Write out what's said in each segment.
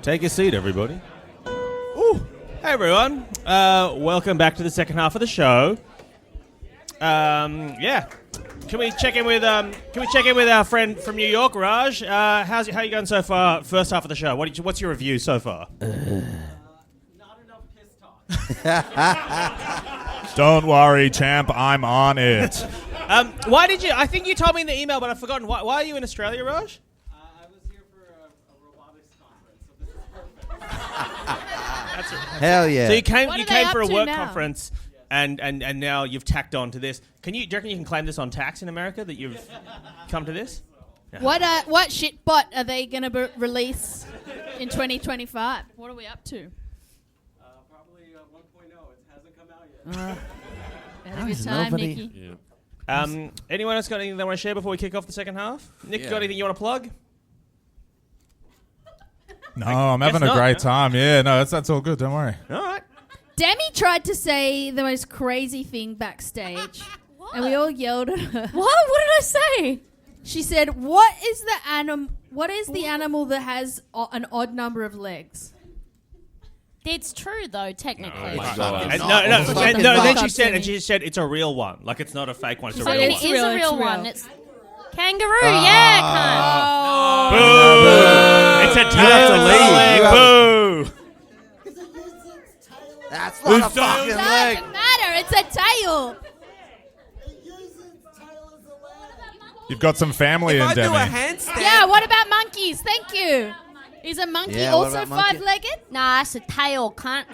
Take a seat, everybody. Ooh. Hey, everyone. Welcome back to the second half of the show. Yeah. Can we check in with our friend from New York, Raj? How you going so far? First half of the show. What's your review so far? Not enough piss talk. Don't worry, champ. I'm on it. Why did you? I think you told me in the email, but I've forgotten. Why are you in Australia, Raj? I was here for a robotics conference, so this is perfect. That's Hell yeah. So you came What are they for a up to work now? conference, and now you've tacked on to this. Do you reckon you can claim this on tax in America that you've come to this? Yeah. What shitbot are they going to release in 2025? What are we up to? Probably 1.0. It hasn't come out yet. Had a good time, nobody- Nikki. Anyone else got anything they want to share before we kick off the second half? Nick, Yeah. got anything you want to plug? No, I'm having a great time. Yeah, no, that's all good. Don't worry. All right. Demi tried to say the most crazy thing backstage, and we all yelled at her. What? What did I say? She said, "What is the animal that has an odd number of legs?" It's true though, technically. No, fucking then fuck she said it's a real one. Like it's not a fake one. It's a So real it one. is a It's real real. one. It's kangaroo. Yeah, Boo! It's a tail. You have to Boo! That's not a fucking Doesn't leg. matter. It's a tail. You've got some family If in I do a Demi. handstand, Yeah. What about monkeys? Thank you. Is a monkey Yeah, what also about monkey? five-legged? Nah, it's a tail, cunt.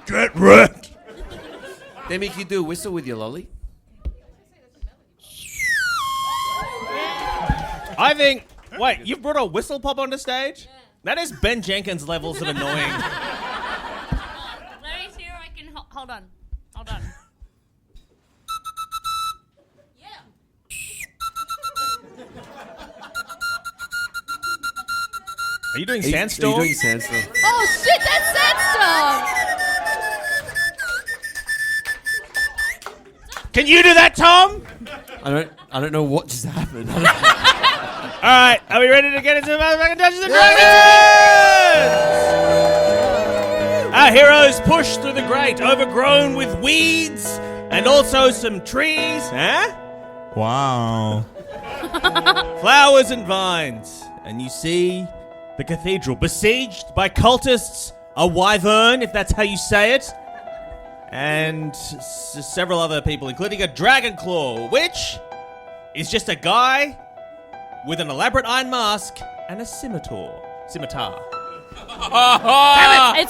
Get wrecked. Demi, can you do a whistle with your lolly? I think. Wait, you brought a whistle pop onto stage? That is Ben Jenkins levels of annoying. Let me see if I can. Hold on. Are you doing Are you sandstorm? doing sandstorm? Oh shit! That's sandstorm. Can you do that, Tom? I don't know what just happened. All right, are we ready to get into the motherfucking Dungeons and Dragons? Our heroes push through the grate, overgrown with weeds and also some trees, huh? Wow. Flowers and vines. And you see the cathedral besieged by cultists, a wyvern, if that's how you say it, and several other people, including a dragon claw, which is just a guy with an elaborate iron mask and a scimitar. It's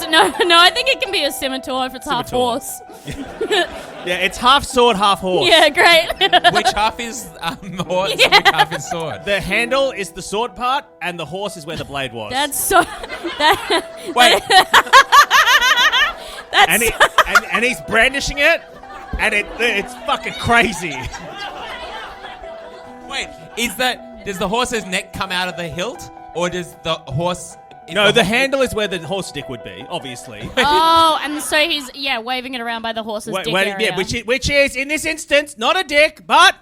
no. I think it can be a scimitar if it's half Scimitar. horse. Yeah, it's half sword, half horse. Yeah, great. Which half is horse and which half is sword? The handle is the sword part, and the horse is where the blade was. That's so. Wait, That's and he's brandishing it, and it's fucking crazy. Wait, does the horse's neck come out of the hilt, or does the horse? No, the handle is where the horse dick would be, obviously. Oh, and so he's waving it around by the horse's dick area. Yeah, which is in this instance not a dick, but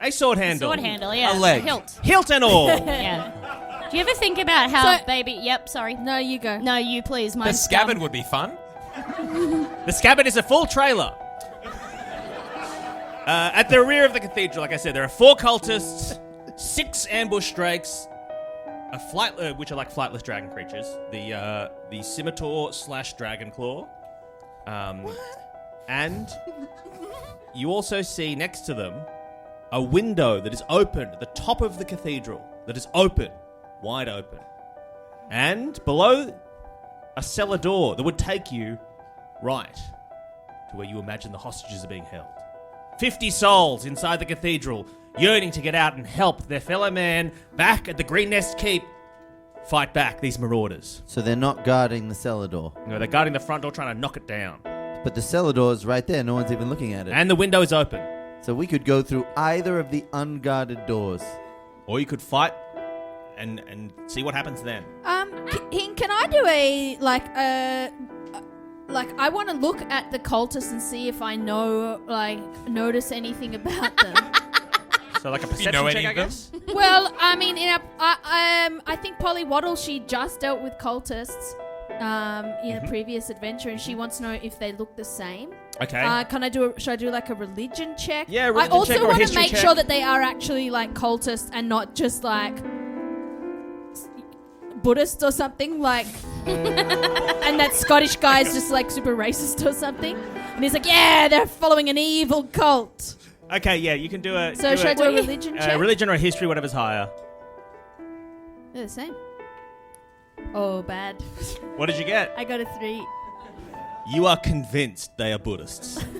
a sword handle. Sword handle, yeah. A leg. Hilt. Hilt and all. Yeah. Do you ever think about how So- baby? Yep. Sorry. No, you go. No, you please. The Mine's scabbard dumb. would be fun. The scabbard is a full trailer. At the rear of the cathedral, like I said, there are 4 cultists, 6 ambush drakes, which are like flightless dragon creatures. The scimitar / dragon claw. And you also see next to them a window that is open at the top of the cathedral. That is open, wide open. And below, a cellar door that would take you right to where you imagine the hostages are being held. 50 souls inside the cathedral, yearning to get out and help their fellow man back at the Green Nest Keep fight back these marauders. So they're not guarding the cellar door. No, they're guarding the front door trying to knock it down. But the cellar door is right there. No one's even looking at it. And the window is open. So we could go through either of the unguarded doors. Or you could fight and see what happens then. Can I do I want to look at the cultists and see if I notice anything about them. So like a you perception know check, any I of them? guess. Well, I mean, I think Polly Waddle, she just dealt with cultists in a previous adventure, and she wants to know if they look the same. Okay. Should I do like a religion check? Yeah, religion I also check or a want to history make check. sure that they are actually like cultists and not just like Buddhist or something, like, and that Scottish guy's just like super racist or something. And he's like, yeah, they're following an evil cult. Okay, yeah, you can do a. So should I do a religion check? Religion or a history, whatever's higher. They're the same. Oh, bad. What did you get? I got a 3. You are convinced they are Buddhists. Hang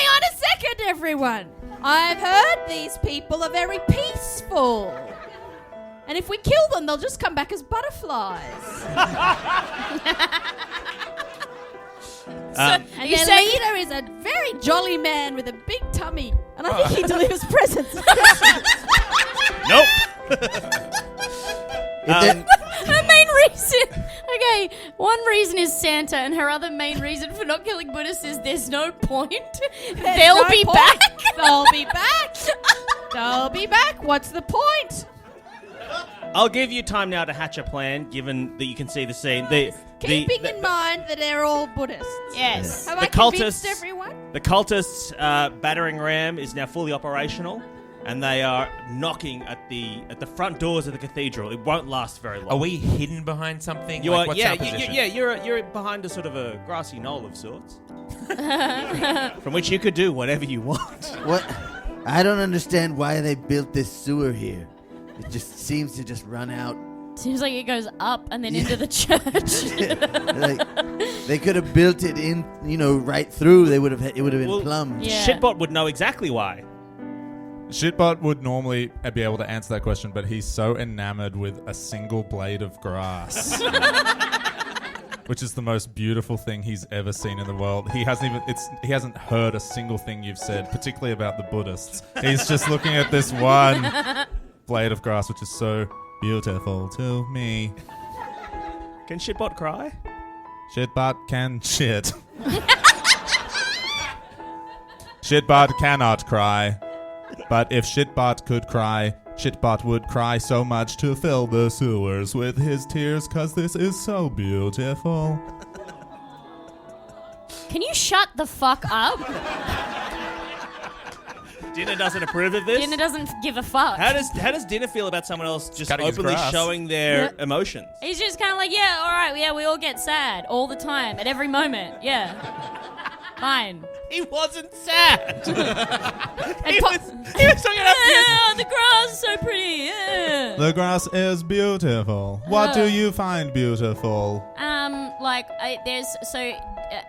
on a second, everyone. I've heard these people are very peaceful. And if we kill them, they'll just come back as butterflies. And you their say- leader is a very jolly man with a big tummy. And I think he delivers presents. Nope. Her main reason. Okay, one reason is Santa, and her other main reason for not killing Buddhists is there's no point. They'll be back. They'll be back. They'll be back. What's the point? I'll give you time now to hatch a plan, given that you can see the scene. Keeping in mind that they're all Buddhists. Yes. Have The I convinced cultists- everyone? The cultists' battering ram is now fully operational, and they are knocking at the front doors of the cathedral. It won't last very long. Are we hidden behind something? You Like, are, what's yeah, our position? you're behind a sort of a grassy knoll of sorts, from which you could do whatever you want. What? I don't understand why they built this sewer here. It just seems to just run out. Seems like it goes up and then into the church. Like, they could have built it in, right through. It would have been Well, plumb. Yeah. Shitbot would know exactly why. Shitbot would normally be able to answer that question, but he's so enamored with a single blade of grass, which is the most beautiful thing he's ever seen in the world. He hasn't heard a single thing you've said, particularly about the Buddhists. He's just looking at this one blade of grass, which is so beautiful to me. Can Shitbot cry? Shitbot can shit. Shitbot cannot cry. But if Shitbot could cry, Shitbot would cry so much to fill the sewers with his tears, 'cause this is so beautiful. Can you shut the fuck up? Dinner doesn't approve of this. Dinner doesn't give a fuck. How does Dinner feel about someone else just Cutting his openly grass. showing their emotions? He's just kind of like, yeah, all right, yeah, we all get sad all the time, at every moment, yeah. Fine. He wasn't sad. he was talking about Yeah, the grass is so pretty. Yeah. The grass is beautiful. What do you find beautiful?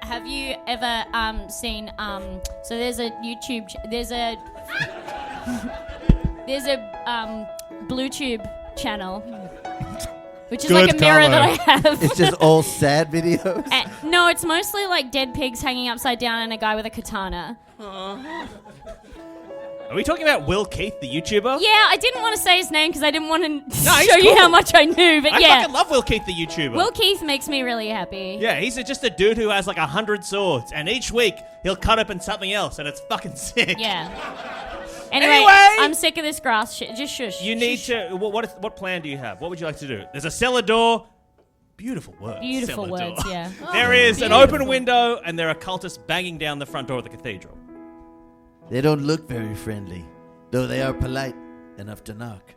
Have you ever seen so there's a YouTube there's a blue tube channel, which is Good like a mirror that I color. have. It's just all sad videos. No, it's mostly like dead pigs hanging upside down and a guy with a katana. Are we talking about Will Keith, the YouTuber? Yeah, I didn't want to say his name because I didn't want to he's show you cool. how much I knew, but I yeah. fucking love Will Keith, the YouTuber. Will Keith makes me really happy. Yeah, he's just a dude who has like 100 swords, and each week he'll cut up in something else, and it's fucking sick. Yeah. Anyway, Anyway! I'm sick of this grass shit. Just shush. You need Shush. to. What plan do you have? What would you like to do? There's a cellar door. Beautiful words. Beautiful cellar words, door. yeah. There is an beautiful. open window, and there are cultists banging down the front door of the cathedral. They don't look very friendly, though they are polite enough to knock.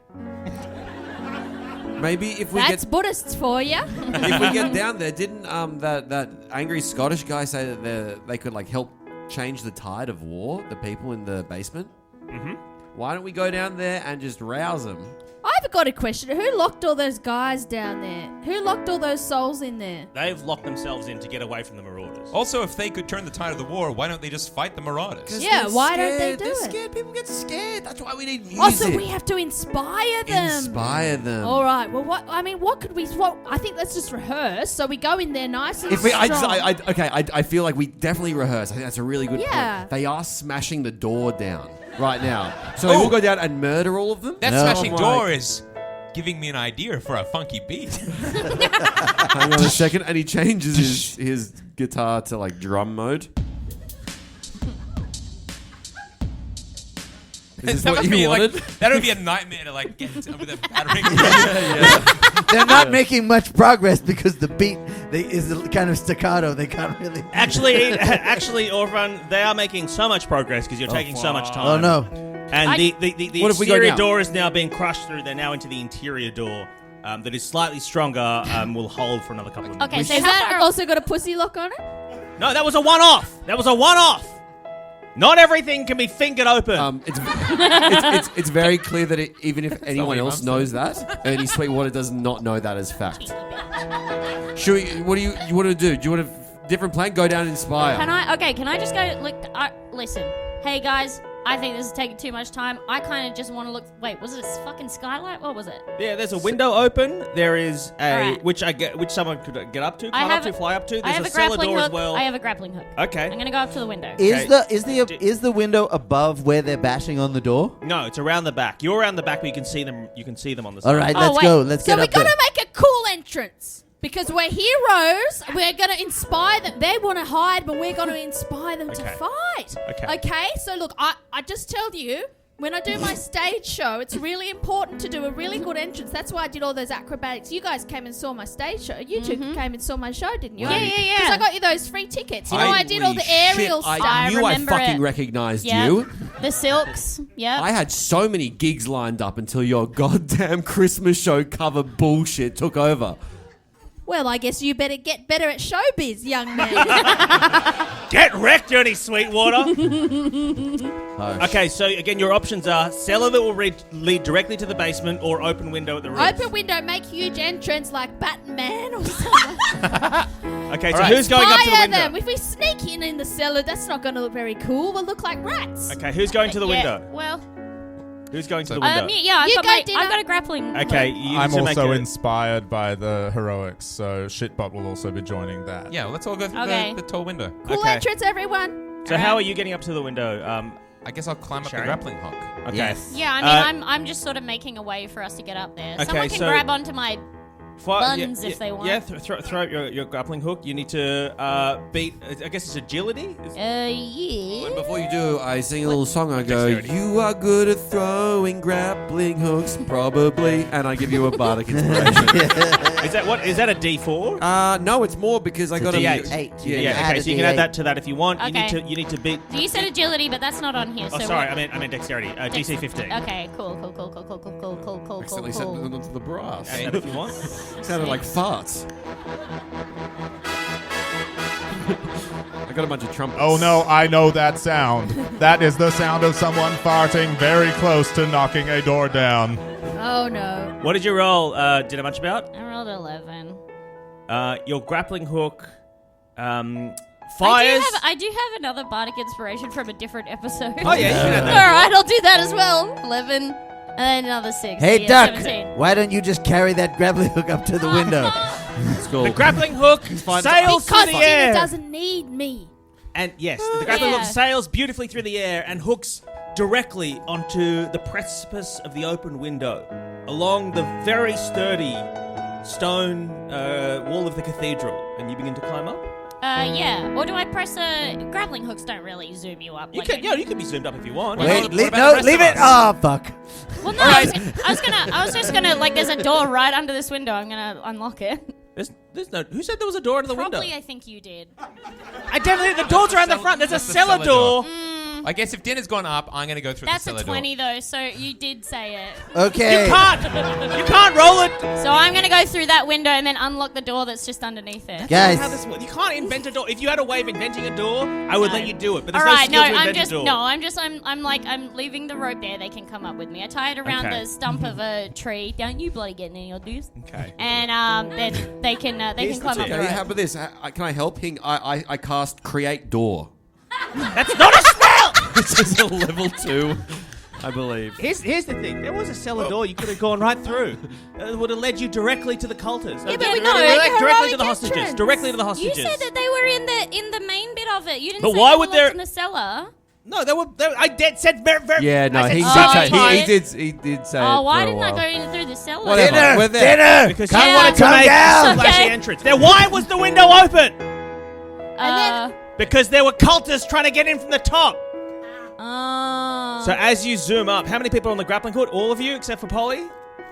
Maybe if we That's get Buddhists for you. if we get down there, didn't that angry Scottish guy say that they could like help change the tide of war? The people in the basement. Mm-hmm. Why don't we go down there and just rouse them? I've got a question. Who locked all those guys down there? Who locked all those souls in there? They've locked themselves in to get away from the marauders. Also, if they could turn the tide of the war, why don't they just fight the marauders? Yeah, They're why don't they scared. do They're it? scared. People get scared. That's why we need music. Also, we have to inspire them. Inspire them. All right. Well, what could we? What I think let's just rehearse. So we go in there nice and If we, strong. I feel like we definitely rehearse. I think that's a really good Yeah. point. They are smashing the door down right now, so we'll go down and murder all of them. That No. smashing Oh my- door is giving me an idea for a funky beat. Hang on a second, and he changes his guitar to like drum mode. Is this That what must you be wanted? that would be a nightmare to like get with a battering. They're not making much progress because the beat is kind of staccato. They can't really. Actually, Orvan, they are making so much progress because you're taking so much time. Oh no! And the What if we go exterior now? door is now being crushed through. They're now into the interior door that is slightly stronger. Will hold for another couple of minutes. Okay, so Is that also got a pussy lock on it? No, that was a one-off. That was a one-off. Not everything can be fingered open. It's very clear that even if anyone what else your mum knows that, Ernie Sweetwater does not know that as fact. Should we? What do you want to do? Do you want a different plan? Go down and inspire. Can I just go? Look, listen. Hey guys, I think this is taking too much time. I kind of just want to look. Wait, was it a fucking skylight? What was it? Yeah, there's a window open. There is a Alright. which someone could get up to, I climb have up to, a- fly up to. I There's have a a cellar grappling door hook. as well. I have a grappling hook. Okay. I'm gonna go up to the window. Is Okay. is the window above where they're bashing on the door? No, it's around the back. You're around the back, but you can see them. You can see them on the side. All right, Oh, let's wait. go. Let's So get we up there. gotta make a cool entrance because we're heroes. We're gonna inspire them. They want to hide, but we're gonna inspire them to Okay. fight. Okay. So look, I just tell you. When I do my stage show, it's really important to do a really good entrance. That's why I did all those acrobatics. You guys came and saw my stage show. You two came and saw my show, didn't you? Yeah, yeah, yeah. Because I got you those free tickets. You know, I did all the aerial stuff. I knew I remember fucking it. recognized Yep. you. The silks. Yep. I had so many gigs lined up until your goddamn Christmas show cover bullshit took over. Well, I guess you better get better at showbiz, young man. Get wrecked, Ernie Sweetwater. Oh, Okay, so again, your options are cellar that will lead directly to the basement, or open window at the roof. Open window, make huge entrance like Batman or something. Okay, so Alright. who's going up to the Fire window? them. If we sneak in the cellar, that's not going to look very cool. We'll look like rats. Okay, who's going to the Yeah, window? well, Who's going to the window? yeah, You go, Dina. I've got a grappling. Okay, you I'm need to make also a- inspired by the heroics, so Shitbot will also be joining that. Yeah, well, let's all go through Okay. the tall window. Cool Okay. entrance, everyone. So how are you getting up to the window? I guess I'll climb up Sharon? the grappling hook. Okay. Yes. Yeah, I mean, I'm just sort of making a way for us to get up there. Okay, Someone can so- grab onto my. Buns if they want. Yeah, throw out your grappling hook. You need to beat. I guess it's agility. Yeah. And before you do, I sing a little song. I go, Dexterity. "You are good at throwing grappling hooks, probably," and I give you a bardic inspiration. Is that what? Is that a D4? No, it's more because I got a D8. Eight. Yeah, Yeah. Add Okay, a so you can add D8. that to that if you want. Okay. You need to beat. So you said agility, but that's not on here. Oh, so sorry. what- I meant dexterity. DC 15. Okay, cool. Accidentally set it onto the brass. Add that if you want. Sounded like farts. I got a bunch of trumpets. Oh no, I know that sound. That is the sound of someone farting very close to knocking a door down. Oh, no. What did you roll? Did I much about? I rolled 11. Your grappling hook fires. I do have another bardic inspiration from a different episode. Oh, yeah, you can add All that. right, I'll do that as well. 11, and then another 6. Hey, yeah, Duck, 17. why don't you just carry that grappling hook up to the window? It's cool. The grappling hook fine. sails Because through the Dina air. doesn't need me. And yes, the grappling Yeah. hook sails beautifully through the air and hooks directly onto the precipice of the open window, along the very sturdy stone wall of the cathedral. And you begin to climb up. Yeah. Or do I press a grappling hooks? Don't really zoom you up. You like can, you can be zoomed up if you want. Wait, Wait, what leave, about no, the rest leave of it. us? Oh, fuck. Well, no, I was just gonna like. There's a door right under this window. I'm gonna unlock it. There's no. Who said there was a door to the Probably, window? I think you did. I definitely. The doors are in the front. There's a That's the cellar cellar door. door. I guess if dinner's gone up, I'm going to go through That's the a cellar 20 though, so you did say it. Okay. You can't roll it. So I'm gonna go through that window and then unlock the door that's just underneath it. Guys, How this works. You can't invent a door. If you had a way of inventing a door, I would No. let you do it. But All there's right, no no, skill to I'm invent just a door. I'm leaving the rope there. They can come up with me. I tie it around Okay. the stump of a tree. Don't you bloody get any of those? Okay. And then they can Here's the climb up tip. the Okay, how rope. about this? Can I help? I cast create door. That's not a spell. Which is a level 2, I believe. Here's the thing. There was a cellar door you could have gone right through. It would have led you directly to the cultists. Yeah, but we directly, know, like, directly to the heroic hostages. entrance. Directly to the You hostages. said that they were in the main bit of it. You didn't But say why they would were there- locked in the cellar. No, said very. Yeah, no, I said he several did say times. he did say Oh, it why for a didn't I while. go in through the cellar? Whatever. dinner, We're there. dinner. Because Come you wanted to come make down. a flashy Okay. entrance. Now, why was the window open? Uh, Because there were cultists trying to get in from the top. oh. So as you zoom up, how many people are on the grappling hook? All of you except for Polly?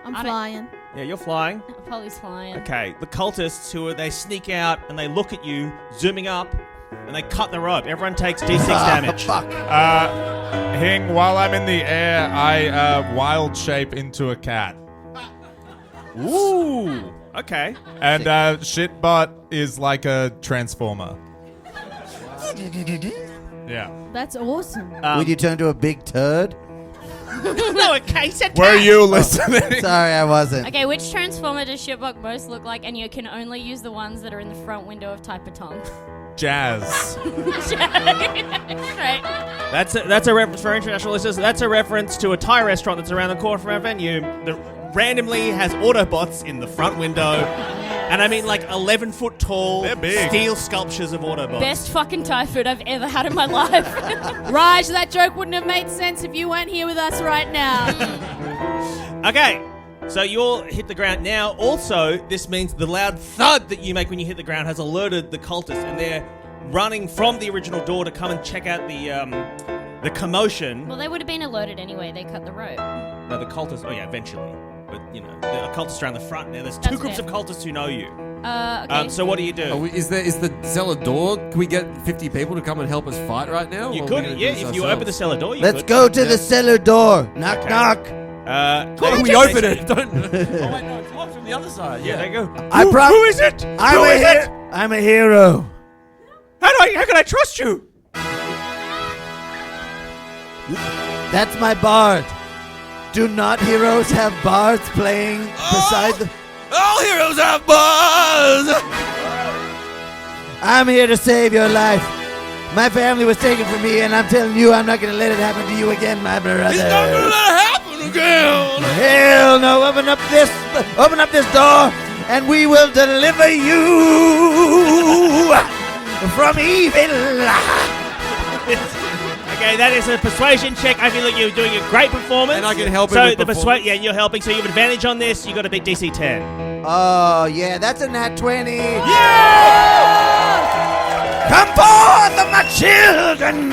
I'm I don't- flying. Yeah, you're flying. Polly's flying. Okay, the cultists they sneak out and they look at you, zooming up, and they cut the rope. Everyone takes D6 damage. Fuck. Hing, while I'm in the air, I wild shape into a cat. Ooh. Okay. And Shitbot is like a transformer. Yeah. That's awesome. Would you turn to a big turd? No, okay, said Were you listening? Sorry, I wasn't. Okay, which transformer does Shitbot most look like? And you can only use the ones that are in the front window of Type of Tongue. Jazz. Right. That's a reference for international listeners. That's a reference to a Thai restaurant that's around the corner from our venue that randomly has Autobots in the front window. And I mean like 11-foot tall They're big. steel sculptures of Autobots. Best fucking Thai food I've ever had in my life. Raj, that joke wouldn't have made sense if you weren't here with us right now. Okay, so you all hit the ground now. Also, this means the loud thud that you make when you hit the ground has alerted the cultists, and they're running from the original door to come and check out the commotion. Well, they would have been alerted anyway. They cut the rope. No, the cultists. Oh yeah, eventually. But you know, the cultists are around the front now. There's two That's groups fair. of cultists who know you. Okay. So what do you do? Is the cellar door? Can we get 50 people to come and help us fight right now? You or are we could, gonna do yeah. this If you ourselves? open the cellar door, you Let's could. go to the cellar door. Knock, Okay. knock. Why don't we open it? Don't. Oh wait, no, it's locked from the other side. Yeah, there you go. Who is it? I'm Who a is it? I'm a hero. How can I trust you? That's my bard. Do not heroes have bards playing beside the... All heroes have bars. I'm here to save your life. My family was taken from me, and I'm telling you, I'm not going to let it happen to you again, my brother. It's not gonna let it happen again. Hell no! Open up this door, and we will deliver you from evil. Okay, that is a persuasion check. I feel like you're doing a great performance. And I can help him So with the performance. yeah, you're helping. So you have advantage on this. You got to beat DC 10. Oh yeah, that's a nat 20. Come forth, my children!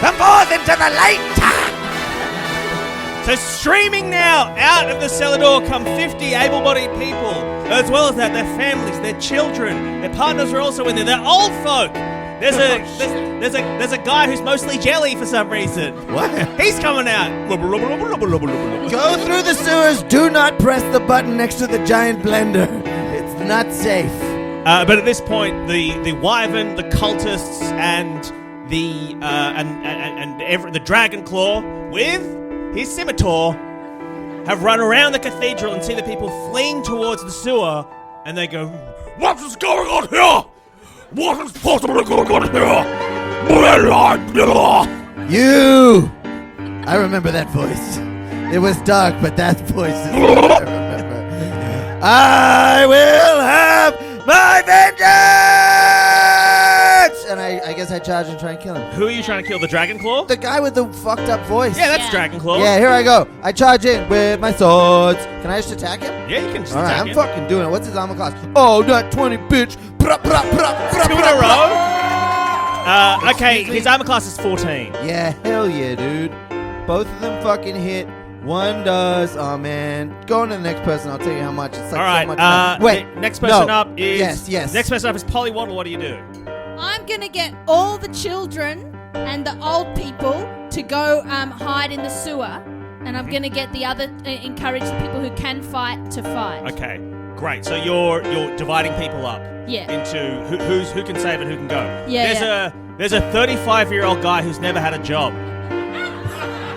Come forth into the light! So streaming now out of the cellar door come 50 able-bodied people. As well as that, their families, their children, their partners are also in there. They're old folk. There's a guy who's mostly jelly for some reason. What? He's coming out. Go through the sewers. Do not press the button next to the giant blender. It's not safe. But at this point, the wyvern, the cultists, and the dragon claw with his scimitar have run around the cathedral and see the people fleeing towards the sewer, and they go, "What is going on here? What is possibly going on here?" You! I remember that voice. It was dark, but that voice is what I remember. I will have my vengeance! And I guess I charge and try and kill him. Who are you trying to kill? The dragon claw? The guy with the fucked up voice. Yeah, that's Yeah. dragon claw. Yeah, here I go. I charge in with my swords. Can I just attack him? Yeah, you can just Alright, attack I'm him. fucking doing it. What's his armor class? Oh, not 20, bitch. Two in a row. Okay, his armor class is 14. Yeah, hell yeah, dude. Both of them fucking hit. One does. Oh, man. Go on to the next person. I'll tell you how much. It's like All right. so much fun. Wait. Next person no. up is. Yes. Next person up is Polly Waddle. What do you do? I'm going to get all the children and the old people to go hide in the sewer. And I'm going to get the other, encourage the people who can fight to fight. Okay, great. So you're dividing people up Yeah. into who can save and who can go. Yeah, There's a 35-year-old guy who's never had a job.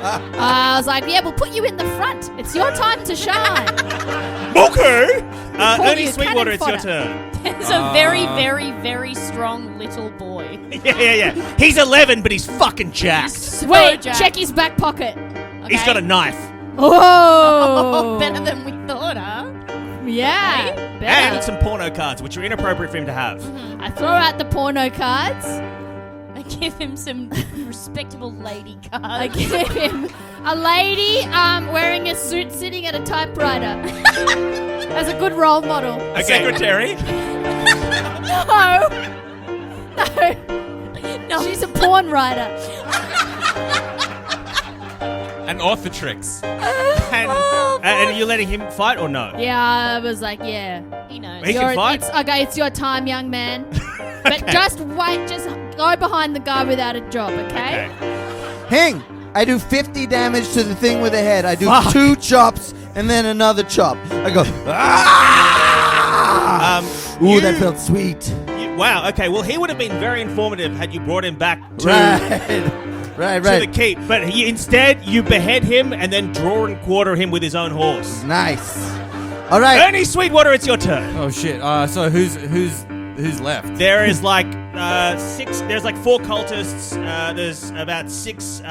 I was like, yeah, we'll put you in the front. It's your time to shine. Okay. Ernie you Sweetwater, cannon it's your fodder. turn. There's a very, very, very strong little boy. Yeah. He's 11, but he's fucking jacked. Wait, jacked. check his back pocket. He's Okay. got a knife Oh. Better than we thought, huh? Yeah. and Better. some porno cards, which are inappropriate for him to have. I throw out the porno cards. I give him some respectable lady cards. I give him a lady wearing a suit sitting at a typewriter. As a good role model. A secretary. No. No. She's a porn writer. And Orthotrix. And are you letting him fight or no? Yeah, I was like, yeah. He knows. He can fight? It's your time, young man. But just wait, just go behind the guy without a job, okay? Hang! I do 50 damage to the thing with the head. I do Fuck. 2 chops and then another chop. I go, ooh, that felt sweet. Wow, okay, well, he would have been very informative had you brought him back to Right. the keep. But instead, you behead him and then draw and quarter him with his own horse. Nice. All right. Ernie Sweetwater, it's your turn. Oh shit. So who's left? There is like 6. There's like 4 cultists. There's about 6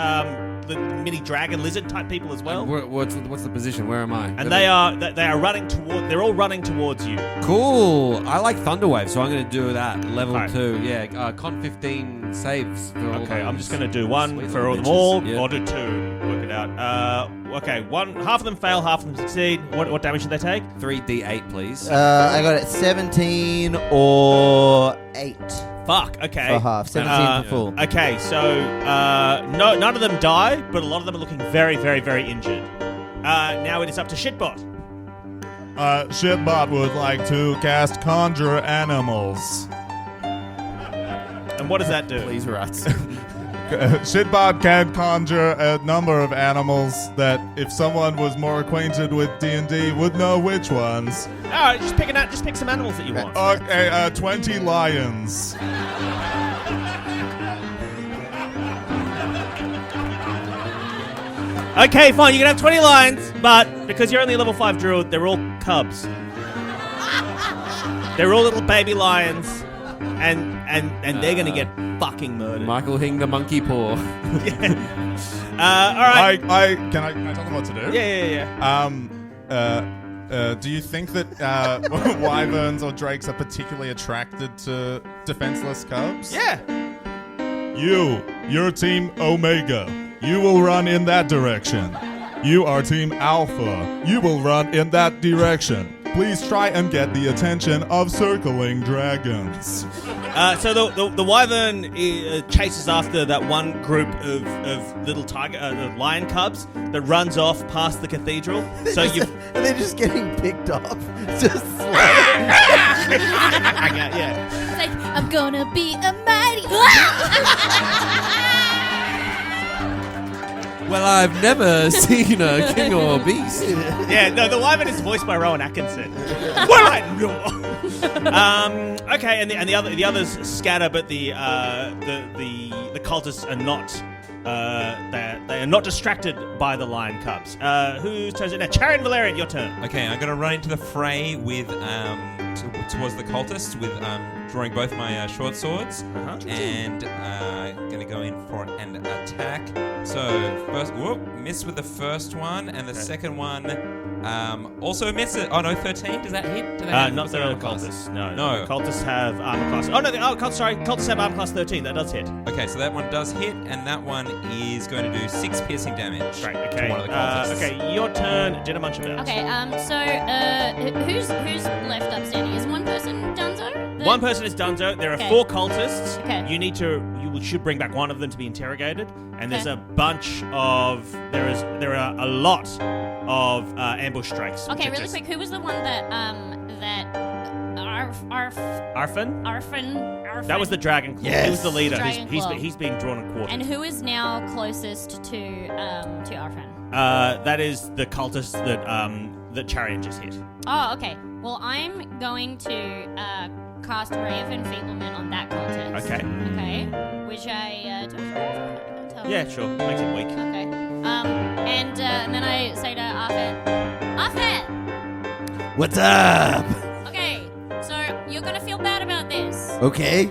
the mini dragon lizard type people as well. What's the position? Where am I? And they are running toward. They're all running towards you. Cool. I like Thunderwave, so I'm going to do that. Level Alright. 2. Yeah. Con 15 saves. For all Okay, I'm those just going to do 1 sweet for little them all, bitches. Yeah. or do 2. Work it out. Okay, half of them fail, half of them succeed. What damage should they take? 3d8, please. I got it 17 or 8 Fuck. Okay. for half. 17 for full. Okay, so no, none of them die, but a lot of them are looking very, very, very injured. Now it is up to Shitbot. Shitbot would like to cast Conjure Animals. And what does that do? Please, rats. Shitbot can conjure a number of animals that, if someone was more acquainted with D&D, would know which ones. All right, just pick some animals that you want. Okay, 20 lions. Okay, fine. You can have 20 lions, but because you're only a level 5 druid, they're all cubs. They're all little baby lions, and they're gonna get fucking murdered. Michael Hing the monkey paw. All right. Can I tell them what to do? Yeah. Do you think that wyverns or drakes are particularly attracted to defenseless cubs? Yeah. You're Team Omega. You will run in that direction. You are Team Alpha. You will run in that direction. Please try and get the attention of circling dragons. So the wyvern chases after that one group of little lion cubs that runs off past the cathedral. So you And they're just getting picked off. Just yeah. It's like, I'm gonna be a mighty. Well, I've never seen a king or beast. Yeah, no, the wyvern is voiced by Rowan Atkinson. Well, I know. Okay, and the others scatter, but the cultists are not. They are not distracted by the lion cubs. Whose turn is it now? Chariot Valerian, your turn. Okay, I'm gonna run into the fray with towards the cultists with drawing both my short swords and gonna go in for an attack. So first, miss with the first one, and the second one also miss it. Oh no, 13. Does that hit? Do they have Not the armor class? cultists. No, No. Cultists have armor class. Oh no, cultists have armor class 13. That does hit. Okay, so that one does hit, and that one is going to do 6 piercing damage. Great. Okay. To one of the cultists. Okay, your turn. Jenna Munchausen. Okay, who's left upstanding? Is one person Dunzo? One person is Dunzo. There are Okay. 4 cultists. Okay. You should bring back one of them to be interrogated. And there's Okay. a bunch of there are a lot of ambush strikes. which Okay, are really just- quick. Who was the one that Arfin? Arfin? That was the dragon claw. Yes. He was the leader. Dragon claw. He's being drawn and quartered. And who is now closest to Arfin? That is the cultist that Chariot just hit. Oh, okay. Well, I'm going to cast Ray of Enfeeblement on that cultist. Okay. Okay. Which I do I can't tell. Yeah, sure. Makes it weak. Okay. And then I say to Arfin, What's up? okay, so you're gonna feel bad about this. Okay.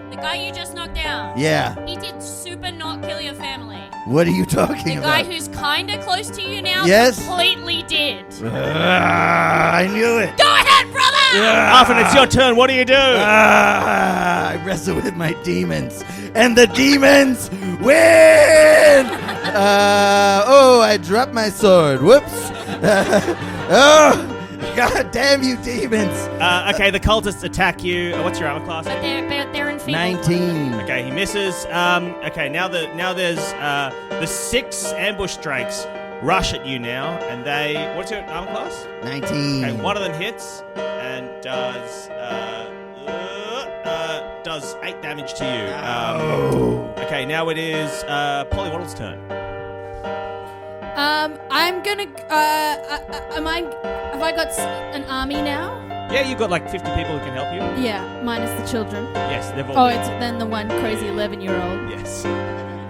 The guy you just knocked down. Yeah. He did super not kill your family. What are you The talking guy about? who's kinda close to you now Yes? completely did. I knew it. Go ahead, brother! Arfin, it's your turn. What do you do? I wrestle with my demons, and the demons win. I dropped my sword. Whoops. God damn you, demons! Okay, the cultists attack you. What's your armor class? But they're enfeebled. 19. Okay, he misses. Okay, now there's the 6 ambush drakes rush at you now, and they. What's your armor class? 19. Okay, one of them hits and does 8 damage to you. Okay, now it is Polywaddle's turn. I'm gonna. Have I got an army now? Yeah, you've got like 50 people who can help you. Yeah, minus the children. Yes, they've all. Oh, it's then the one crazy 11-year-old. Yes.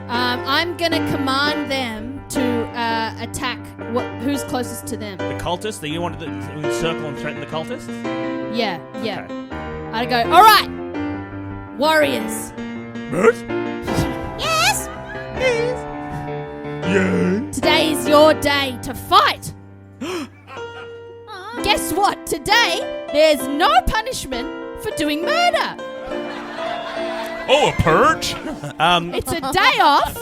I'm gonna command them to attack. Who's closest to them? The cultists. You wanted to encircle and threaten the cultists. Yeah. Okay. I go. All right, warriors. Yes. Today is your day to fight. Guess what? Today, there's no punishment for doing murder. Oh, a purge? It's a day off.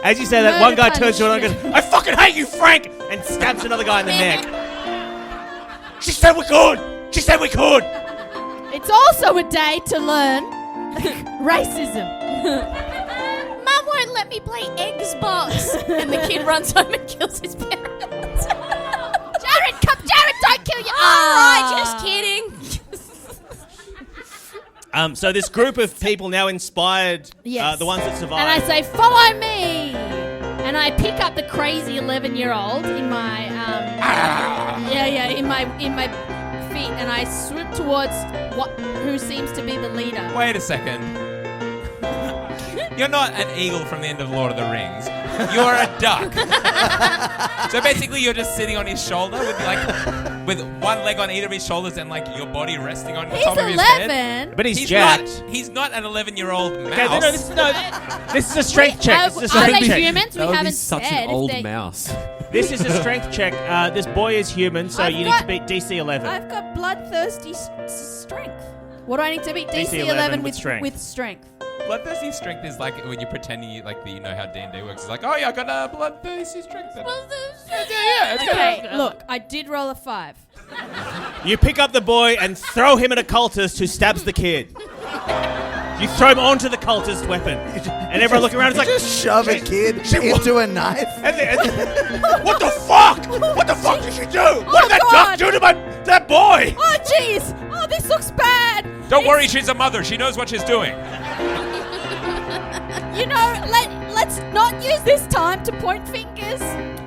As you say that, Murder one guy turns to another and punishment. goes, "I fucking hate you, Frank!" and stabs another guy in the neck. She said we could. She said we could. It's also a day to learn racism. Mum won't let me play Xbox. And the kid runs home and kills his parents. Jared, don't kill your. Alright, just kidding. So this group of people now inspired, Yes. the ones that survived. And I say, follow me! And I pick up the crazy 11-year-old in my, in my feet, and I swoop towards who seems to be the leader. Wait a second. You're not an eagle from the end of Lord of the Rings. You're a duck. So basically, you're just sitting on his shoulder with one leg on either of his shoulders and like your body resting on the He's top of his head. 11. But he's jacked. He's not an 11-year-old mouse. Okay, this is a strength check. This is a Are strength they check. humans? That We would be haven't such said an if old they- mouse. This is a strength check. This boy is human, so I've you need got- to beat DC 11. I've got bloodthirsty strength. What do I need to beat? DC DC 11 with with strength. strength. Bloodthirsty strength is like when you're pretending you know how D&D works. It's like, oh yeah, I got a bloodthirsty strength. Okay, look, I did roll a 5. You pick up the boy and throw him at a cultist who stabs the kid. You throw him onto the cultist weapon, and everyone looking around is like, Just shove a kid into a knife. "What the fuck? What the fuck did she do? What did that God. duck do to that boy?" Oh, jeez! Oh, this looks bad! Don't worry, she's a mother. She knows what she's doing. You know, let's not use this time to point fingers.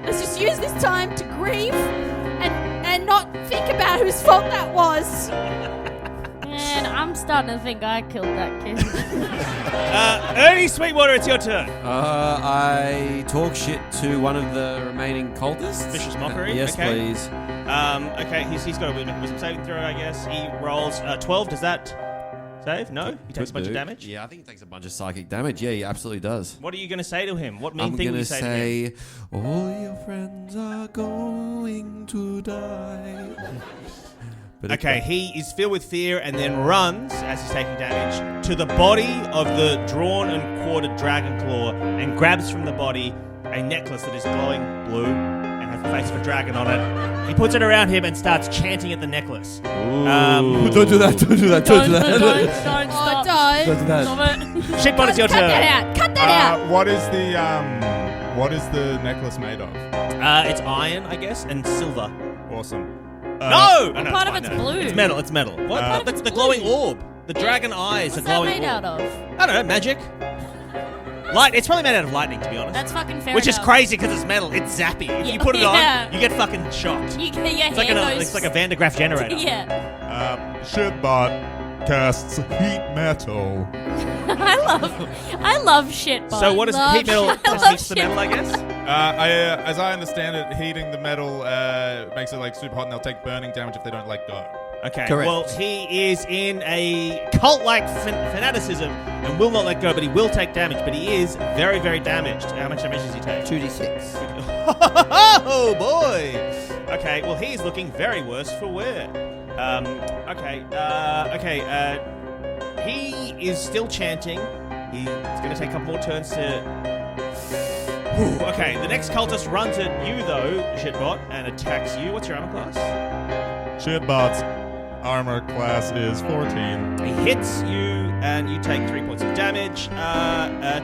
Let's just use this time to grieve and not think about whose fault that was. And I'm starting to think I killed that kid. Ernie Sweetwater, it's your turn. I talk shit to one of the remaining cultists. Vicious mockery, Yes, okay. please. Okay, he's got a wisdom saving throw, I guess. He rolls 12. Does that save? No? He takes a bunch of damage? Yeah, I think he takes a bunch of psychic damage. Yeah, he absolutely does. What are you going to say to him? What mean I'm thing will gonna you say to him? say, all your friends are going to die. But Okay, he is filled with fear and then runs, as he's taking damage, to the body of the drawn and quartered dragon claw and grabs from the body a necklace that is glowing blue and has the face of a dragon on it. He puts it around him and starts chanting at the necklace. Don't do that, don't do that, don't do that. Don't Oh, stop. don't. Don't do that. Stop it. Shitbot, it's your Cut turn. that out. Cut that out. What is the necklace made of? It's iron, I guess, and silver. Awesome. No! No, part of fine, it's no. blue? It's metal, it's metal. What? part of That's it's the glowing blue? orb. The dragon eyes What's are that glowing made orb. out of? I don't know, magic. Light. It's probably made out of lightning, to be honest. That's fucking fair Which is enough. crazy because it's metal. It's zappy. If you put it Yeah. on, you get fucking shocked. You get your It's like, it's like a Van de Graaff generator. Yeah. Shitbot casts heat metal. I love shit. So what is Love heat metal? shit. I Just love heats the shit. metal, I guess. As I understand it, heating the metal makes it like super hot, and they'll take burning damage if they don't let go. Okay. Correct. Well, he is in a cult-like fanaticism and will not let go, but he will take damage. But he is very, very damaged. How much damage does he take? 2d6. Oh boy! Okay, well he is looking very worse for wear. He is still chanting. He's going to take a couple more turns to. Okay, the next cultist runs at you though, Shitbot, and attacks you. What's your armor class? Shitbot's armor class is 14. He hits you, and you take 3 points of damage.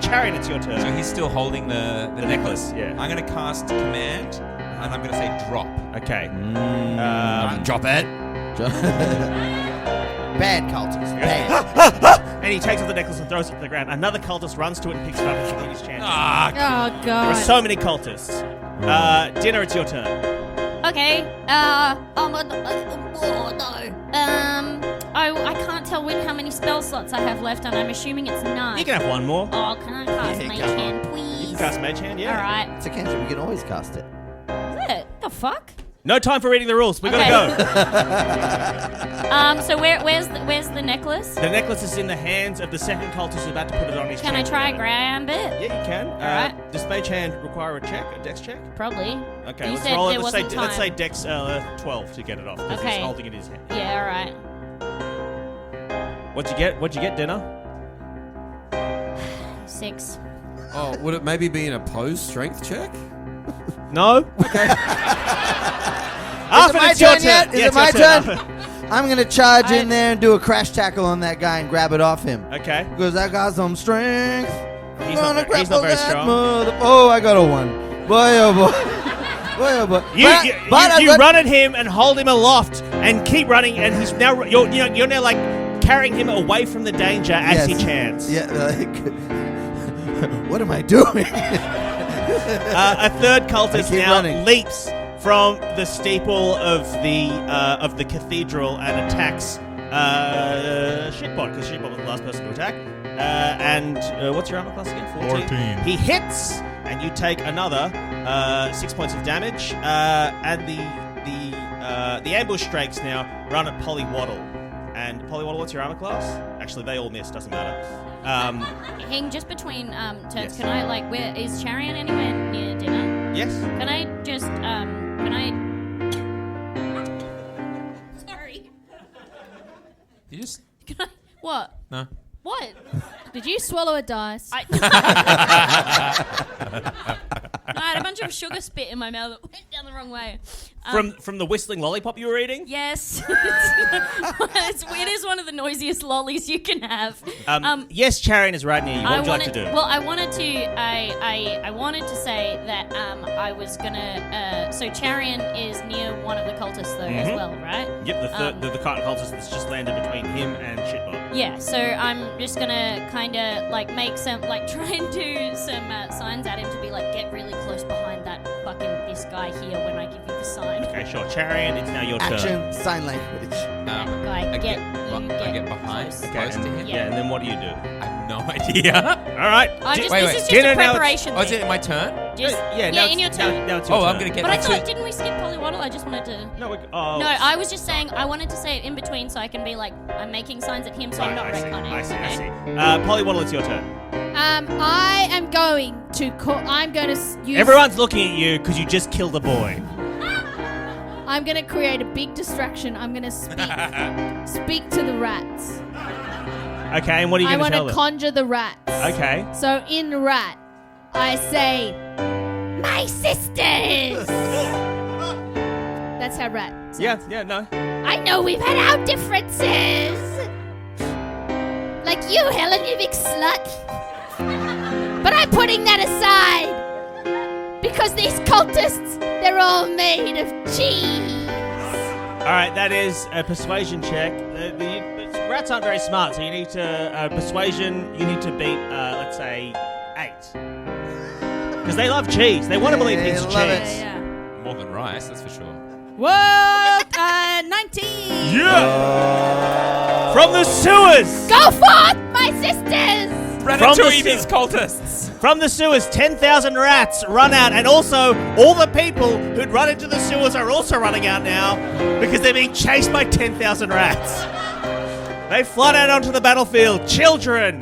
Chariot, it's your turn. So he's still holding the necklace. yeah. I'm going to cast command, and I'm going to say drop. Okay. Drop it. Bad cultist. Bad. And he takes off the necklace and throws it to the ground. Another cultist runs to it and picks it up and continues chanting. Oh There are god. so many cultists. Dinner, it's your turn. Okay. I can't tell how many spell slots I have left, and I'm assuming it's 9. You can have one more. Oh, can I cast Yeah, Mage come on. Hand, You please? can cast Mage Hand, yeah. All right. It's a cantrip. You can always cast it. Is it? The fuck? No time for reading the rules. We Okay. gotta go. So where's the necklace? The necklace is in the hands of the second cultist who's about to put it on his Can I chest. try grab it? Yeah, you can. Alright. Does Mage Hand require a check, a dex check? Probably. Okay, You let's said roll it. there Let's say, wasn't let's say time. dex 12 to get it off, because Okay. he's holding it in his hand. Yeah. All right. What'd you get? What'd you get, Dinner? 6. Oh, would it maybe be an opposed strength check? No? Okay. Arthur, my it's your turn yet? turn. Is Yeah, it my it's your turn? I'm going to charge in there and do a crash tackle on that guy and grab it off him. Okay. Because I got some strength. He's not very strong. Oh, I got a 1. Boy, oh boy. Boy, oh boy. You I've got- run at him and hold him aloft and keep running, and he's now you're now like carrying him away from the danger as he Yes. chants. Yeah, like, what am I doing? A third cultist keep now running. leaps from the steeple of the cathedral and attacks Shitbot, because Shitbot was the last person to attack. And what's your armor class again? 14. He hits, and you take another 6 points of damage. And the ambush strakes now run at Polywaddle. And Polywaddle, what's your armor class? Actually, they all miss. Doesn't matter. Hang just between turns. Yes. Can I where is Charian anywhere near dinner? Yes. Can I just Sorry. You just Can I? What? no. What? Did you swallow a dice? I had a bunch of sugar spit in my mouth that went down the wrong way. From the whistling lollipop you were eating? Yes. It is one of the noisiest lollies you can have. Yes, Charian is right near you. What would you like to do? Well, I wanted to say that I was gonna. So Charian is near one of the cultists though as well, right? Yep, the cotton cultist that's just landed between him and Shitbot. Yeah. So I'm just gonna kind of make some try and do some signs at him to be get really close behind that this guy here when I give you the sign. Okay, sure. Charian, it's now your turn. Action, sign language. That guy, I get behind, close. Okay, close to and, him. yeah, and then what do you do? I have no idea. All right. This wait, is just dinner a now, preparation. Oh, is thing. it my turn? Just, Yeah, now it's- in your turn. Now it's your Oh, turn. I'm gonna get But I my thought, two. didn't we skip Polywaddle? I just wanted to. No, No, I was just saying I wanted to say it in between so I can be I'm making signs at him so I'm not I see. retconning. I see. okay? Polywaddle, it's your turn. I am going to call. I'm going to use. Everyone's looking at you because you just killed a boy. I'm going to create a big distraction. I'm going to speak to the rats. Okay, and what are you I going to want tell to them? conjure the rats. Okay. So in rat, I say, "My sisters." That's how rat sounds. Yeah, no. I know we've had our differences. Like you, Helen, you big slut. But I'm putting that aside. Because these cultists, they're all made of cheese. All right, that is a persuasion check. Rats aren't very smart, so you need to persuasion. You need to beat, let's say, 8. Because they love cheese. They want to believe They it's cheese. love it. Yeah. More than rice, that's for sure. Whoa, 19. Yeah. From the sewers. Go forth, my sisters. Ratatouille these cultists. From the sewers, 10,000 rats run out, and also all the people who'd run into the sewers are also running out now because they're being chased by 10,000 rats. They flood out onto the battlefield. Children,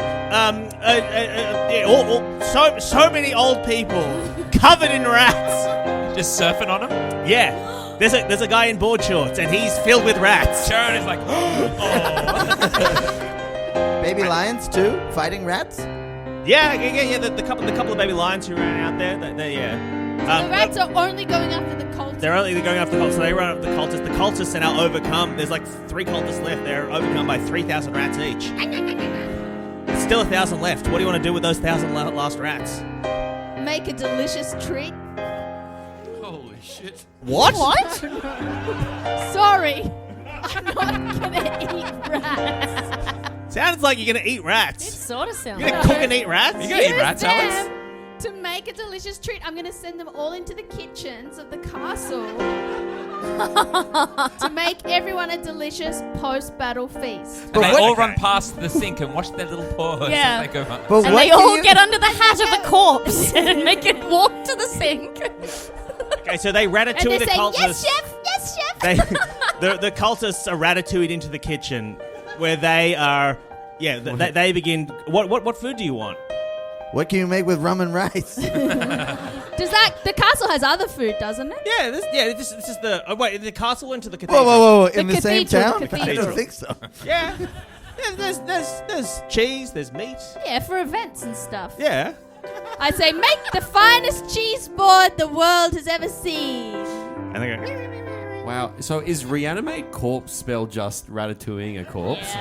so many old people covered in rats. Just surfing on them. Yeah, there's a guy in board shorts, and he's filled with rats. Sharon is like, Baby lions too, fighting rats. Yeah. The couple of baby lions who ran out there. The rats are only going after the cultists. They're only going after the cultists, so they run after the cultists. The cultists are now overcome. There's like 3 cultists left. They're overcome by 3,000 rats each. There's still 1,000 left. What do you want to do with those 1,000 last rats? Make a delicious treat. Holy shit. What? Sorry. I'm not gonna eat rats. Sounds like you're going to eat rats. Sort of sounds. You're going to cook and eat rats? You gonna eat Use rats, Alice? them to make a delicious treat. I'm going to send them all into the kitchens of the castle to make everyone a delicious post-battle feast. And they what- all run past the sink and wash their little paws. Yeah. As they go by. But And what they do all you- get under the hat of the corpse and make it walk to the sink. Okay, so they And ratatouille they the say, cultists. yes, chef, yes, chef. The cultists are ratatouilled into the kitchen where they are... Yeah, they begin... What food do you want? What can you make with rum and rice? The castle has other food, doesn't it? Yeah, this is the... Oh, wait, the castle into the cathedral. whoa. The In the same cathedral, town? I cathedral. don't think so. Yeah. There's cheese, there's meat. Yeah, for events and stuff. Yeah. I say, make the finest cheese board the world has ever seen. And they go... Wow. So is reanimate corpse spell just ratatouilleing a corpse?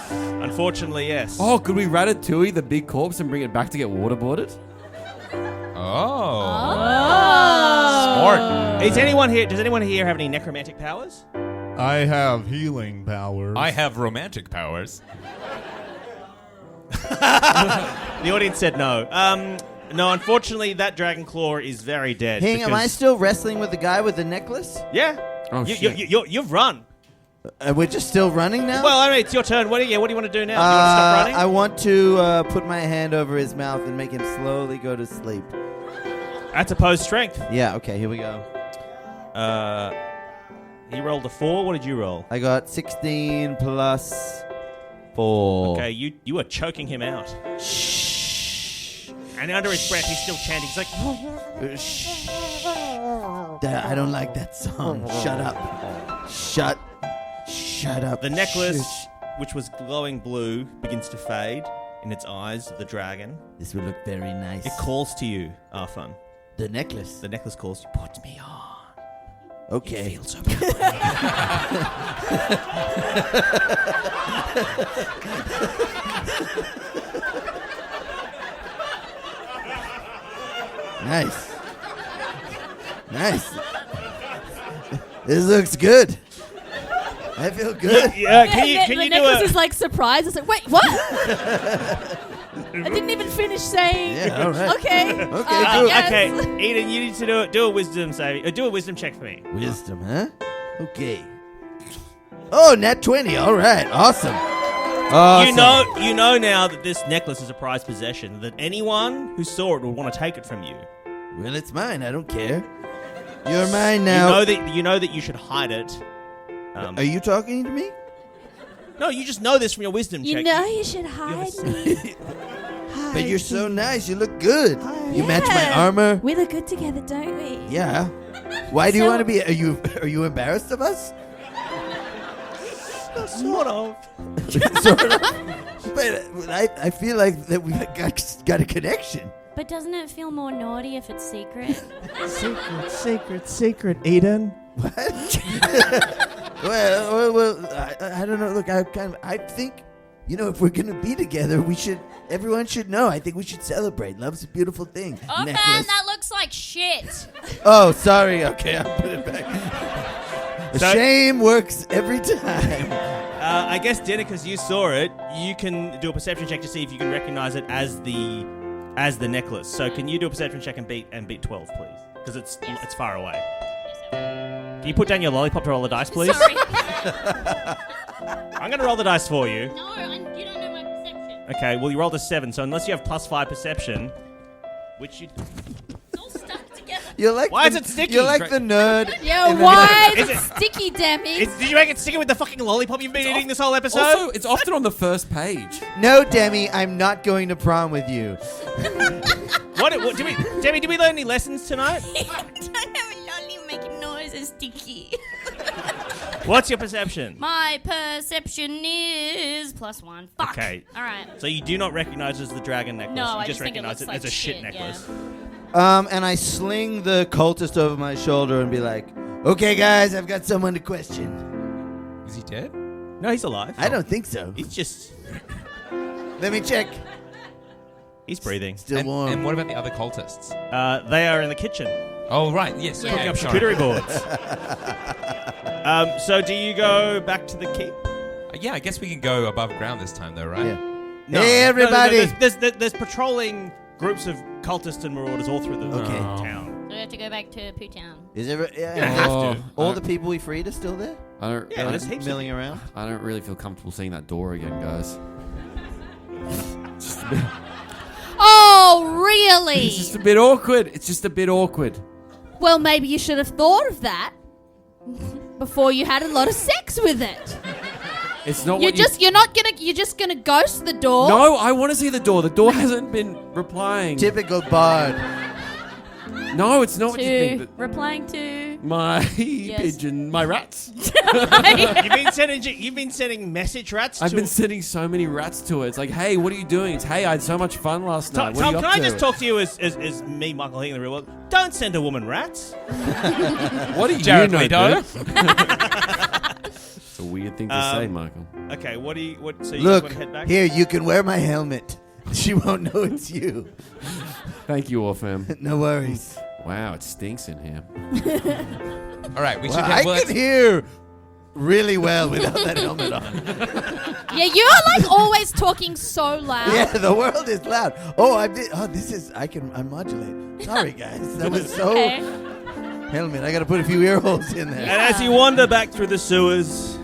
Unfortunately, yes. Oh, could we ratatouille the big corpse and bring it back to get waterboarded? Oh. Smart. Does anyone here have any necromantic powers? I have healing powers. I have romantic powers. The audience said no. No, unfortunately, that dragon claw is very dead. Hang, am I because- still wrestling with the guy with the necklace? Yeah. Oh, shit. You've run. We're just still running now? Well, I mean, it's your turn. What do you want to do now? Do you want to stop running? I want to put my hand over his mouth and make him slowly go to sleep. That's opposed strength. Yeah, okay, here we go. He rolled a 4. What did you roll? I got 16 plus 4. Okay, you are choking him out. Shh. And under his breath, he's still chanting. He's like, Shh. I don't like that song. Shut up. Shut up. the necklace, Shush. which was glowing blue, begins to fade in its eyes of the dragon. This will look very nice. It calls to you, Arfun. The necklace. The necklace calls you. Put me on. Okay. It feels so good. Nice. Nice. This looks good. I feel good. Yeah, can The you do necklace a... is like surprised. It's like, wait, what? I didn't even finish saying. Yeah, all right. Okay. Okay, cool. yes. Okay, Eden, you need to do a wisdom save. Do a wisdom check for me. Wisdom, huh? Okay. Oh, nat 20. All right. Awesome. Awesome. You know now that this necklace is a prized possession. That anyone who saw it would want to take it from you. Well, it's mine. I don't care. You're mine now. You know that you should hide it. Are you talking to me? No, you just know this from your wisdom You check. know you should hide me. But you're so nice. You look good. You match my armor. We look good together, don't we? Yeah. Why do you want to be? Are you embarrassed of us? Sort of. Sort of. But I feel like that we got a connection. But doesn't it feel more naughty if it's secret? Secret, Eden. What? well, I don't know. Look, I think, if we're gonna be together, everyone should know. I think we should celebrate. Love's a beautiful thing. Oh man, Necklace. that looks like shit. Oh, sorry. Okay, I'll put it back. So- Shame works every time. I guess, Dennis, because you saw it, you can do a perception check to see if you can recognize it as the necklace. So can you do a perception check and beat 12, please? Because it's far away. Can you put down your lollipop to roll the dice, please? Sorry. I'm going to roll the dice for you. No, you don't know my perception. Okay, well, you rolled a 7, so unless you have +5 perception, which you... It's all stuck together. You're like Why is it sticky? You're like the nerd. Yeah, in the- why Is is it it- sticky, Demi? Did you make it sticky with the fucking lollipop you've been eating this whole episode? Also, it's often on the first page. No, Demi, I'm not going to prom with you. What did we learn any lessons tonight? Don't have a lolly making noise and sticky. What's your perception? My perception is +1. Fuck. Okay. All right. So you do not recognize it as the dragon necklace. No, you I just just think it recognize looks it as like a shit shit, necklace. And I sling the cultist over my shoulder and be like, okay, guys, I've got someone to question. Is he dead? No, he's alive. I don't think so. He's just... Let me check. He's breathing. Still warm. And what about the other cultists? They are in the kitchen. Oh, right. Yes. Yeah. Okay, Picking up sorry. charcuterie boards. So do you go back to the keep? Yeah, I guess we can go above ground this time, though, right? Yeah. Hey, everybody. There's patrolling groups of cultists and marauders all through the Okay. town. We have to go back to Poo Town. Is there? Yeah. You don't have to. All the people we freed are still there? I don't. Yeah, I, there's don't heaps of milling around. I don't really feel comfortable seeing that door again, guys. Oh, really? It's just a bit awkward. It's just a bit awkward. Well, maybe you should have thought of that before you had a lot of sex with it. It's not You're what just gonna ghost the door. No, I want to see the door. The door hasn't been replying. Typical bard. No, it's not what you think. To That replying to. my pigeon, my rats. You've been sending message rats. I've to been sending so many rats to it. It's like, hey, what are you doing? It's, hey, I had so much fun last night. What are Tom, you can up I to? just talk to you as me, Michael Heaton, in the real world? Don't send a woman rats. What do you Jared know, Leto. dude? It's a weird thing to say, Michael. Okay, what do you? What? So you Look, just want to head back? here, you can wear my helmet. She won't know it's you. Thank you, Orphan. No worries. Wow, it stinks in here. All right, we should Well, head. I can hear really well without that helmet on. Yeah, you are like always talking so loud. Yeah, the world is loud. Oh, I modulate. Sorry, guys. That was so... Okay. Helmet, I gotta put a few ear holes in there. And as you wander back through the sewers,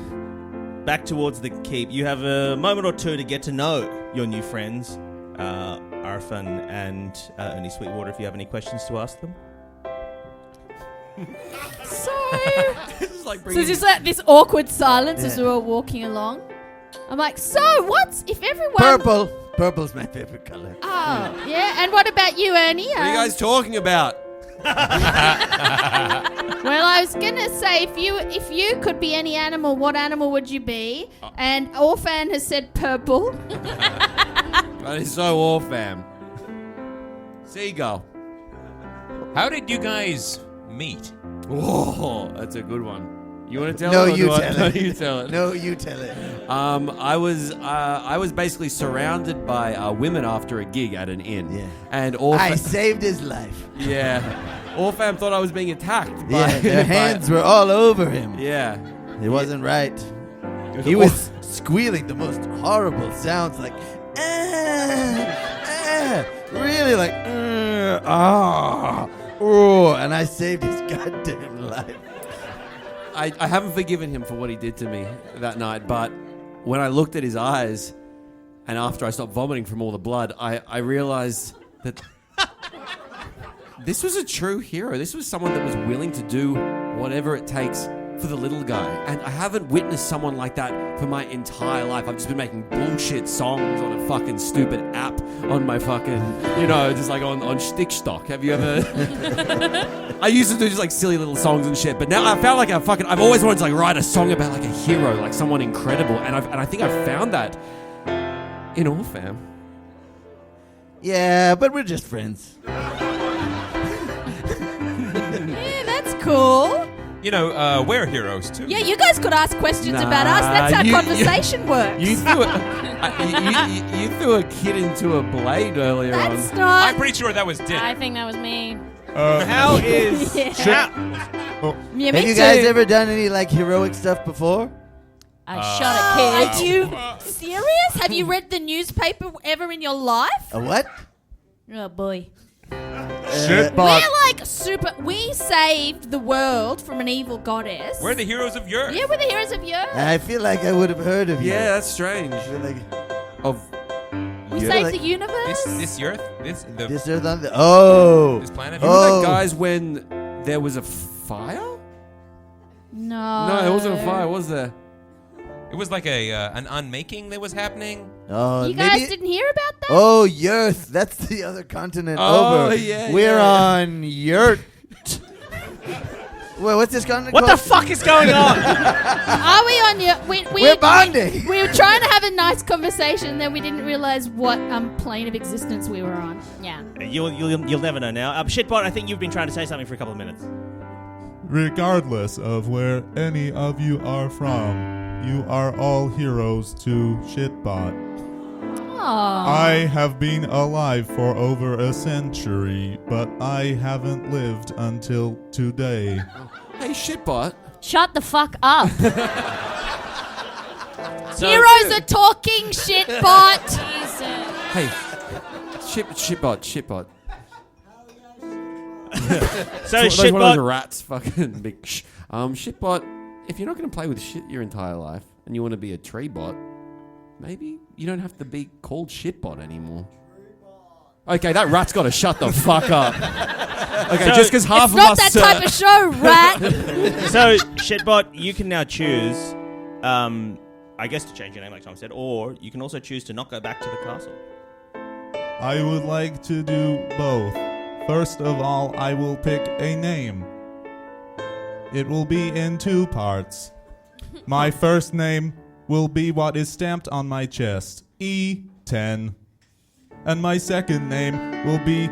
back towards the keep, you have a moment or two to get to know your new friends, Arfan and Ernie Sweetwater, if you have any questions to ask them. So. This is like So just like this awkward silence as we were walking along. I'm like, so what's if everyone? Purple. Purple's my favorite color. Oh, yeah. And what about you, Ernie? What are you guys talking about? Well, I was gonna say if you could be any animal, what animal would you be? And Orphan has said purple. That is so Orphan. Seagull. How did you guys meet? Whoa, that's a good one. You want to tell No, it? or you do I- tell No, it. you tell it. No, you tell it. I was basically surrounded by women after a gig at an inn. Yeah. And I Orphan. saved his life. Yeah. Orphan thought I was being attacked. By, Yeah, their hands were all over him. Yeah. It wasn't right. He was squealing the most horrible sounds, like really like oh, and I saved his goddamn life. I haven't forgiven him for what he did to me that night, but when I looked at his eyes, and after I stopped vomiting from all the blood, I realized that this was a true hero. This was someone that was willing to do whatever it takes for the little guy. And I haven't witnessed someone like that for my entire life. I've just been making bullshit songs on a fucking stupid app on my fucking, just like on Stickstock. Have you ever... I used to do just like silly little songs and shit, but now I found like I've always wanted to like write a song about like a hero, like someone incredible. And I think I found that in Orphan. Yeah, but we're just friends. Yeah, that's cool. We're heroes too. Yeah, you guys could ask questions about us. That's how conversation works. You threw a kid into a blade earlier That's on. not. I'm pretty sure that was I Dick. think that was me. How is... Yeah. Yeah, me Have you too. guys ever done any like heroic stuff before? I shot a kid. Are you serious? Have you read the newspaper ever in your life? A what? Oh boy. Shit, We're like super. We saved the world from an evil goddess. We're the heroes of Europe. Yeah, we're the heroes of Europe. I feel like I would have heard of you. Yeah, that's strange. I feel like We you're saved like- the universe. This Earth, this Earth on the this planet. Remember Oh. that guys when there was a fire? No. No, there wasn't a fire, was there? It was like an unmaking that was happening. Oh, You guys didn't hear about that? Oh, Yurth. That's the other continent Oh, over. yeah, We're yeah. on Yurt. Well, what's this going to What the fuck is going on? Are we on your... We're bonding. We were trying to have a nice conversation, then we didn't realize what plane of existence we were on. Yeah. You'll never know now. Shitbot, I think you've been trying to say something for a couple of minutes. Regardless of where any of you are from, you are all heroes to Shitbot. I have been alive for over a century, but I haven't lived until today. Hey, shitbot. Shut the fuck up. Heroes are talking shit, bot. Hey, shitbot. So One of those Shitbot, rats, fucking big. Shitbot. If you're not going to play with shit your entire life and you want to be a tree bot, maybe you don't have to be called shitbot anymore. Okay, that rat's got to shut the fuck up. Okay, So- just because half It's of not us. that type of show, rat. so Shitbot, you can now choose, I guess to change your name like Tom said, or you can also choose to not go back to the castle. I would like to do both. First of all, I will pick a name. It will be in 2 parts. My first name will be what is stamped on my chest, E10. And my second name will be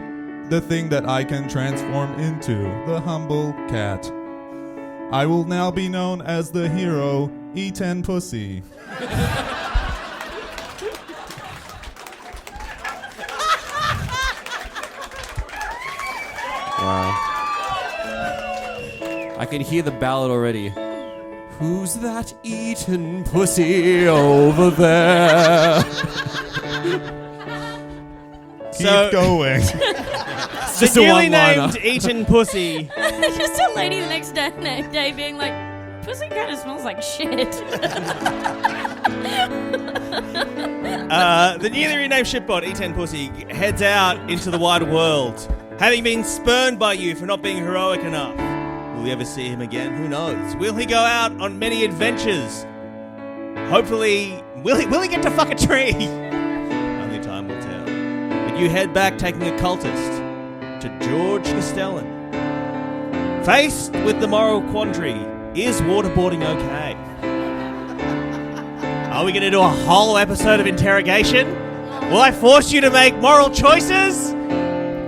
the thing that I can transform into, the humble cat. I will now be known as the hero, E10 Pussy. Wow. I can hear the ballad already. Who's that eaten pussy over there? Keep going. It's just a Newly one-liner. named Eaton Pussy. Just a lady the next day being like, pussy kind of smells like shit. The newly renamed Shitbot, E10 Pussy, heads out into the wide world, having been spurned by you for not being heroic enough. Will we ever see him again? Who knows? Will he go out on many adventures? Hopefully, will he get to fuck a tree? Only time will tell. But you head back taking a cultist to George Castellan. Faced with the moral quandary, is waterboarding okay? Are we going to do a whole episode of interrogation? Will I force you to make moral choices?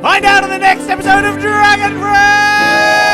Find out in the next episode of Dragon Friend!